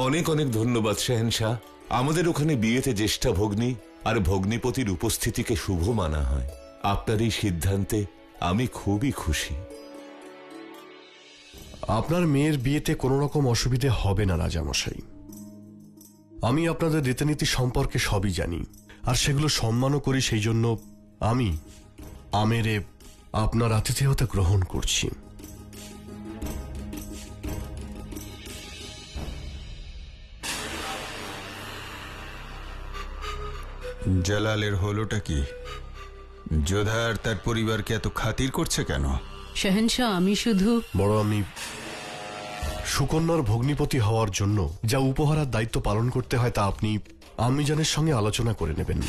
অনেক অনেক ধন্যবাদ শাহেনশাহ। আমাদের ওখানে বিয়েতে জ্যেষ্ঠা ভগ্নী আর ভগ্নীপতির উপস্থিতিকে শুভ মানা হয়। আপনার এই সিদ্ধান্তে আমি খুবই খুশি। আপনার মেয়ের বিয়েতে কোনো রকম অসুবিধে হবে না রাজামশাই। আমি আপনাদের রীতিনীতি সম্পর্কে সবই জানি, আর সেগুলো সম্মানও করি। সেই জন্য আমি আমেরে আপনার আতিথেয়তা গ্রহণ করছি। জালালের হলোটা কি? যোধা আর তার পরিবারকে এত খাতির করছে কেন? শাহেনশাহ, আমি শুধু বড় আমি সুকন্যার ভগ্নিপতি হওয়ার জন্য যা উপহার দায়িত্ব পালন করতে হয় তা আপনি আম্মিজানের সঙ্গে আলোচনা করে নেবেন।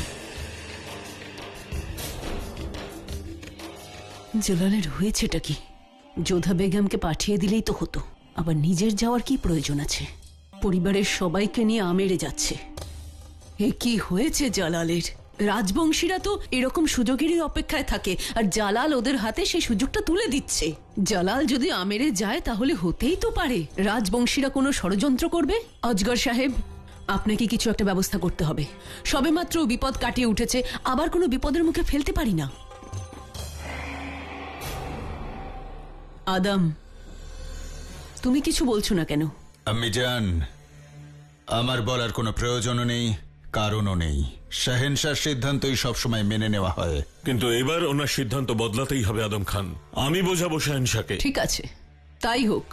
জালালের হয়েছেটা কি? যোধা বেগমকে পাঠিয়ে দিলেই তো হতো, আবার নিজের যাওয়ার কি প্রয়োজন আছে? পরিবারের সবাইকে নিয়ে আমেরে যাচ্ছে। এ কি হয়েছে জালালের? রাজবংশীরা তো এরকম সুযোগেরই অপেক্ষায় থাকে, আর জালাল ওদের হাতে সেই সুযোগটা তুলে দিচ্ছে। জালাল যদি আমেরে যায় তাহলে হতেই তো পারে রাজবংশীরা কোনো ষড়যন্ত্র করবে। অজগর সাহেব, আপনাকে কিছু একটা ব্যবস্থা করতে হবে। সবেমাত্র বিপদ কাটিয়ে উঠেছে, আবার কোনো বিপদের মুখে ফেলতে পারি না। আদম, তুমি কিছু বলছো না কেন? আম্মিজান, আমার বলার কোনো প্রয়োজনও নেই, কারণও নেই। শাহেনশাহর সিদ্ধান্তই সবসময় মেনে নেওয়া হয়। কিন্তু এবার ওনার সিদ্ধান্ত বদলাতেই হবে আদম খান। আমি বোঝাবো শাহেনশাহকে। ঠিক আছে, তাই হোক।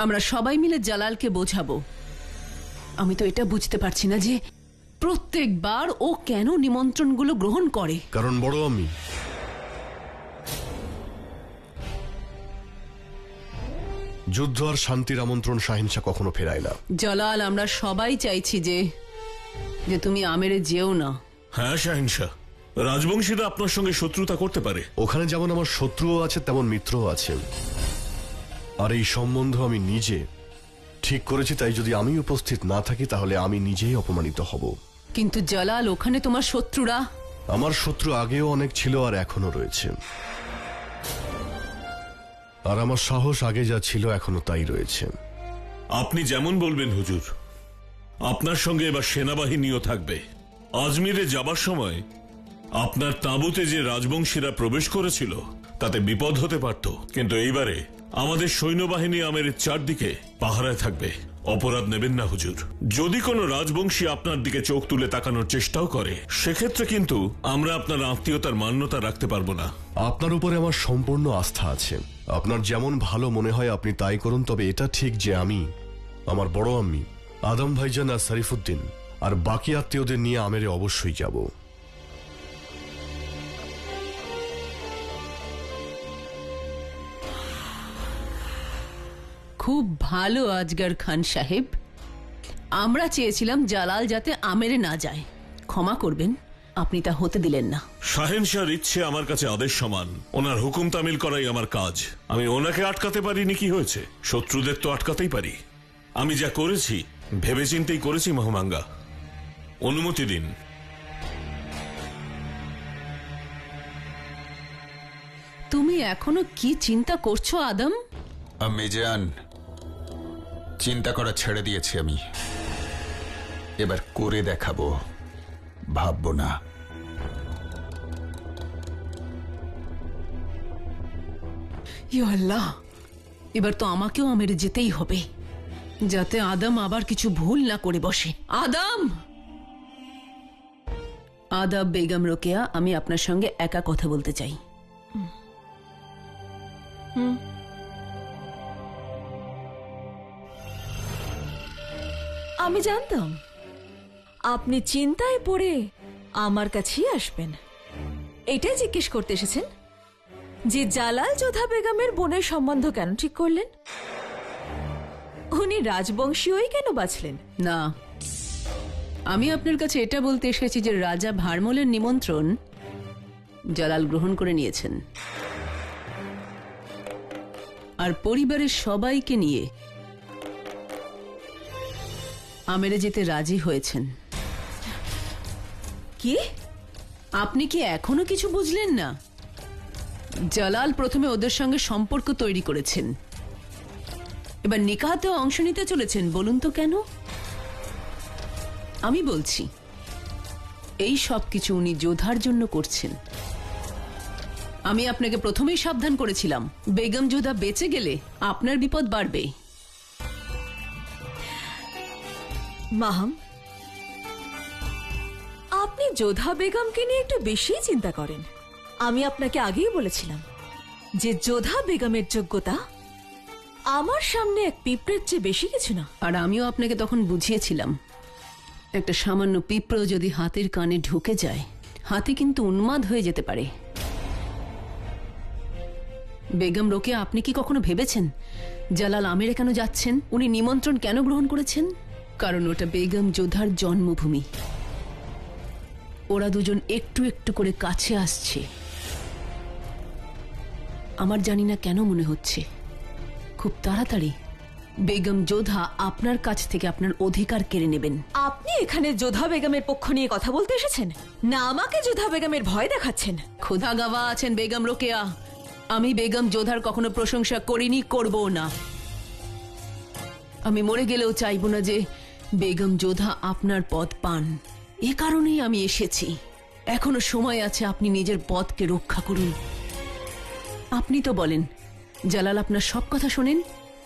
আমরা সবাই মিলে জালালকে বোঝাবো। আমি তো এটা বুঝতে পারছি না যে প্রত্যেকবার ও কেন নিমন্ত্রণগুলো গ্রহণ করে। কারণ বড় আমি যুদ্ধ আর শান্তির আমন্ত্রণ শাহিনশাহ কখনো ফেরায় না। জালাল, আমরা সবাই চাইছি যে তুমি আমেরে যেও না। হ্যাঁ শাহেনশাহ, রাজবংশীরা আপনার সঙ্গে শত্রুতা করতে পারে। ওখানে যেমন আমার শত্রুও আছে তেমন মিত্রও আছে, আর এই সম্বন্ধ আমি নিজে ঠিক করেছি। তাই যদি আমি উপস্থিত না থাকি তাহলে আমি নিজেই অপমানিত হব। কিন্তু জালাল, ওখানে তোমার শত্রুরা। আমার শত্রু আগেও অনেক ছিল আর এখনো রয়েছে, আর আমার সাহস আগে যা ছিল এখনো তাই রয়েছে। আপনি যেমন বলবেন হুজুর। আপনার সঙ্গে এবার সেনাবাহিনীও থাকবে। আজমিরে যাবার সময় আপনার তাঁবুতে যে রাজবংশীরা প্রবেশ করেছিল তাতে বিপদ হতে পারত, কিন্তু এইবারে আমাদের সৈন্যবাহিনী আমেরের চারদিকে পাহারায় থাকবে। অপরাধ নেবেন না হুজুর। যদি কোনো রাজবংশী আপনার দিকে চোখ তুলে তাকানোর চেষ্টাও করে, সেক্ষেত্রে কিন্তু আমরা আপনার আত্মীয়তার মান্যতা রাখতে পারবো না। আপনার উপরে আমার সম্পূর্ণ আস্থা আছে। আপনার যেমন ভালো মনে হয় আপনি তাই করুন। তবে এটা ঠিক যে আমি, আমার বড় আম্মি, আদম ভাইজান আর শরীফুদ্দিন আর বাকি আত্মীয়দের নিয়ে আমেরে অবশ্যই যাব। খুব ভালো আজগর খান সাহেব। আমরা চেয়েছিলাম জালাল যাতে আমেরে না যায়। ক্ষমা করবেন, আপনি তা হতে দিলেন না। শাহেনশাহর ইচ্ছে আমার কাছে আদেশ সমান। ওনার হুকুম তামিল করাই আমার কাজ। আমি ওনাকে আটকাতে পারিনি কি হয়েছে? শত্রুদের তো আটকাতেই পারি। আমি যা করেছি ভেবেচিন্তেই করেছি মহামাঙ্গা। অনুমতি দিন। তুমি এখনো কি চিন্তা করছো আদম? আম্মিজান, চিন্তা করা ছেড়ে দিয়েছি আমি। এবার করে দেখাবো, ভাববো না। ইয়া আল্লাহ, এবার তো আমাকেও আমেরে যেতেই হবে, যাতে আদম আবার কিছু ভুল না করে বসে। আদম! আদাব বেগম রোকেয়া, আমি আপনার সঙ্গে একা কথা বলতে চাই। আমি জানতাম আপনি চিন্তায় পড়ে আমার কাছেই আসবেন। এটাই জিজ্ঞেস করতে এসেছেন যে জালাল যোধা বেগমের বোনের সম্বন্ধ কেন ঠিক করলেন? উনি রাজবংশীয়ই কেন বাছলেন? না, আমি আপনার কাছে এটা বলতে এসেছি যে রাজা ভারমলের নিমন্ত্রণ জালাল গ্রহণ করে নিয়েছেন, আর পরিবারের সবাইকে নিয়ে আমেরে যেতে রাজি হয়েছেন। কি? আপনি কি এখনো কিছু বুঝলেন না? জালাল প্রথমে ওদের সঙ্গে সম্পর্ক তৈরি করেছেন, এবার নিকাহতেও অংশ নিতে চলেছেন। বলুন তো কেন? আমি বলছি এই সব কিছু উনি যোধার জন্য করছেন। আমি আপনাকে প্রথমেই সাবধান করেছিলাম, বেগম যোধা বেঁচে গেলে আপনার বিপদ বাড়বে। মাহাম, আপনি যোধা বেগমকে নিয়ে একটু বেশি চিন্তা করেন। আমি আপনাকে আগেই বলেছিলাম যে যোধা বেগমের যোগ্যতা আমার সামনে এক পিঁপড়ের চেয়ে বেশি কিছু না। আর আমিও আপনাকে তখন বুঝিয়েছিলাম, একটা সামান্য পিঁপড়ো যদি হাতির কানে ঢুকে যায়, হাতি কিন্তু উন্মাদ হয়ে যেতে পারে। বেগম রোকেয়া, আপনি কি কখনো ভেবেছেন জালাল আমেরে কেন যাচ্ছেন? উনি নিমন্ত্রণ কেন গ্রহণ করেছেন? কারণ ওটা বেগম যোধার জন্মভূমি। ওরা দুজন একটু একটু করে কাছে আসছে। আমার জানি না কেন মনে হচ্ছে খুব তাড়াতাড়ি বেগম যোধা আপনার কাছ থেকে আপনার অধিকার কেড়ে নেবেন। আপনি এখানে যোধা বেগমের পক্ষ নিয়ে কথা বলতে এসেছেন, না আমাকে যোধা বেগমের ভয় দেখাচ্ছেন? খোদা গাওয়া আছেন বেগম রোকেয়া, আমি বেগম যোধার কখনো প্রশংসা করিনি, করব না। আমি মরে গেলেও চাইব না যে বেগম যোধা আপনার পদ পান। এ কারণেই আমি এসেছি। এখনো সময় আছে, আপনি নিজের পদকে রক্ষা করুন। আপনি তো বলেন জালাল আপনার সব কথা শোনেন,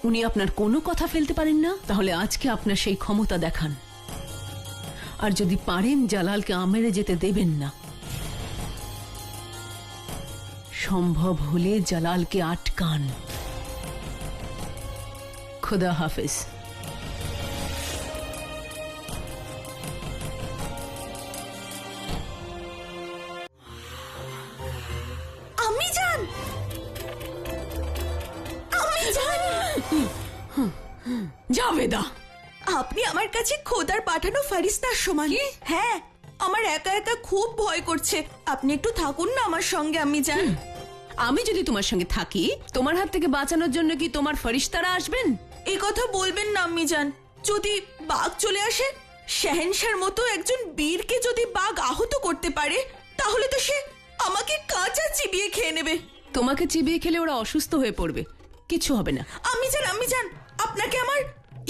উনি আপনার কোনো কথা ফেলতে পারেন না। তাহলে আজকে আপনার সেই ক্ষমতা দেখান। আর যদি পারেন জালালকে আমেরে যেতে দেবেন না। সম্ভব হলে জালালকে আটকান। খুদা হাফেজ। আমি জান, আমি জান। জাভেদা, আপনি আমার কাছে খোদার পাঠানো ফারিস্তার সমান। হ্যাঁ, আমার একা একা খুব ভয় করছে। আপনি একটু থাকুন না আমার সঙ্গে, আমি জান। আমি যদি তোমার সঙ্গে থাকি, তোমার হাত থেকে বাঁচানোর জন্য কি তোমার ফেরেশতারা আসবেন? এই কথা বলবেন না আম্মি জান। যদি বাঘ চলে আসে, শাহেনশার মতো একজন বীরকে যদি বাঘ আহত করতে পারে, তাহলে তো সে আমাকে কাঁচা চিবিয়ে খেয়ে নেবে। তোমাকে চিবিয়ে খেলে ওরা অসুস্থ হয়ে পড়বে, কিছু হবে না। আমি জান, আপনাকে আমার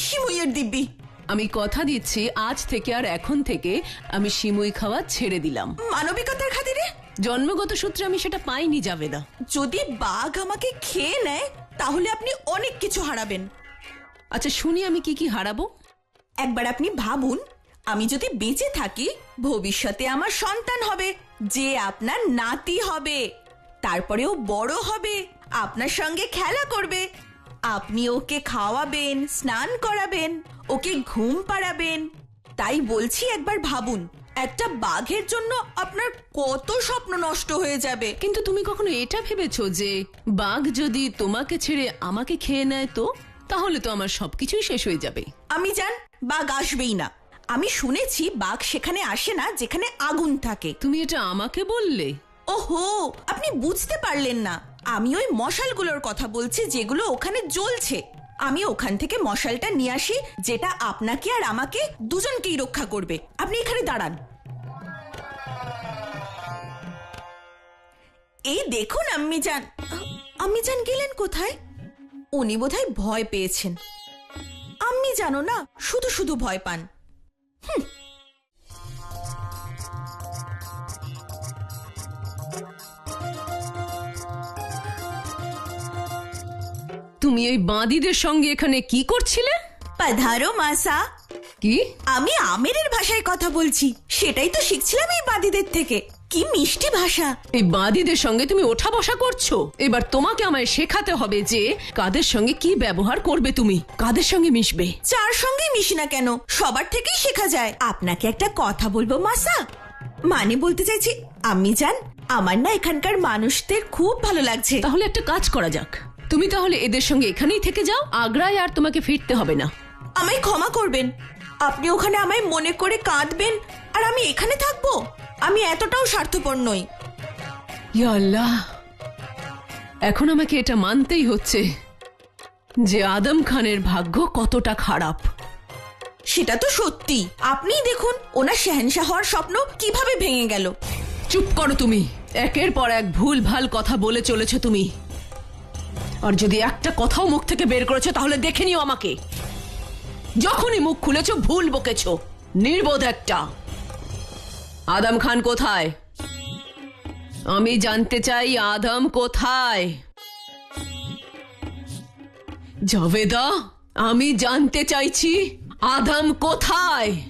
শিমুইয়ের দিব্যি। আমি কথা দিচ্ছি, আজ থেকে আর এখন থেকে আমি সিমুই খাওয়া ছেড়ে দিলাম। মানবিকতার খাতিরে? জন্মগত সূত্রে আমি সেটা পাইনি জাভেদা। যদি বাঘ আমাকে খেয়ে নেয়, তাহলে আপনি অনেক কিছু হারাবেন। আচ্ছা শুনি, আমি কি কি হারাবো? একবার আপনি ভাবুন, আমি যদি বেঁচে থাকি, ভবিষ্যতে আমার সন্তান হবে, যে আপনার নাতি হবে। তারপরেও বড় হবে, আপনার সঙ্গে খেলা করবে। আপনি ওকে খাওয়াবেন, স্নান করাবেন, ওকে ঘুম পাড়াবেন। তাই বলছি, একবার ভাবুন, একটা বাঘের জন্য আপনার কত স্বপ্ন নষ্ট হয়ে যাবে। কিন্তু তুমি কখনো এটা ভেবেছো যে বাঘ যদি তোমাকে ছেড়ে আমাকে খেয়ে নেয়, তো তাহলে তো আমার সবকিছুই শেষ হয়ে যাবে। আমি জান, বাঘ আসবেই না। আমি শুনেছি বাঘ সেখানে আসে না যেখানে আগুন থাকে। তুমি এটা আমাকে বললে? ওহো, আপনি বুঝতে পারলেন না। আমি ওই মশালগুলোর কথা বলছি যেগুলো ওখানে জ্বলছে। আমি ওখান থেকে মশালটা নিয়ে আসি, যেটা আপনাকে আর আমাকে দুজনকেই রক্ষা করবে। আপনি এখানে দাঁড়ান। এই দেখুন আম্মি জান গেলেন কোথায়? উনি বোধহয় ভয় পেয়েছেন। আম্মি জানো না, শুধু শুধু ভয় পান। তুমি ওই বাঁদিদের সঙ্গে এখানে কি করছিলে? পাধারো মাসা। কি? আমি আমেরের ভাষায় কথা বলছি, সেটাই তো শিখছিলাম এই বাদীদের থেকে। কি মিষ্টি ভাষা। এই বাঁদিদের সঙ্গে তুমি ওঠা বসা করছো। এবার তোমাকে আমায় শেখাতে হবে যে কাদের সঙ্গে কি ব্যবহার করবে, তুমি কাদের সঙ্গে মিশবে। যার সঙ্গে মিশি না কেন, সবার থেকেই শেখা যায়। আপনাকে একটা কথা বলবো মাসা, মানে বলতে চাইছি আম্মি জান, আমার না এখানকার মানুষদের খুব ভালো লাগছে। তাহলে একটা কাজ করা যাক, তুমি তাহলে এদের সঙ্গে এখানেই থেকে যাও, আগ্রায় আর তোমাকে ফিরতে হবে না। আমায় ক্ষমা করবেন, আপনি ওখানে আমায় মনে করে কাঁদবেন, আর আমি এখানে থাকবো? আমি এতটাও স্বার্থপর নই। ইয়া আল্লাহ, এখন আমাকে এটা মানতেই হচ্ছে যে আদম খানের ভাগ্য কতটা খারাপ। সেটা তো সত্যি। আপনিই দেখুন, ওনার শাহেনশাহ হওয়ার স্বপ্ন কিভাবে ভেঙে গেল। চুপ করো তুমি, একের পর এক ভুল ভাল কথা বলে চলেছো তুমি। আর যদি একটা কথাও মুখ থেকে বের করেছো, তাহলে দেখে নিও আমাকে। যখনই মুখ খুলেছো ভুল বকেছো। নির্বোধ একটা। আদম খান কোথায়? আমি জানতে চাই আদম কোথায়। জাভেদা, আমি জানতে চাইছি আদম কোথায়।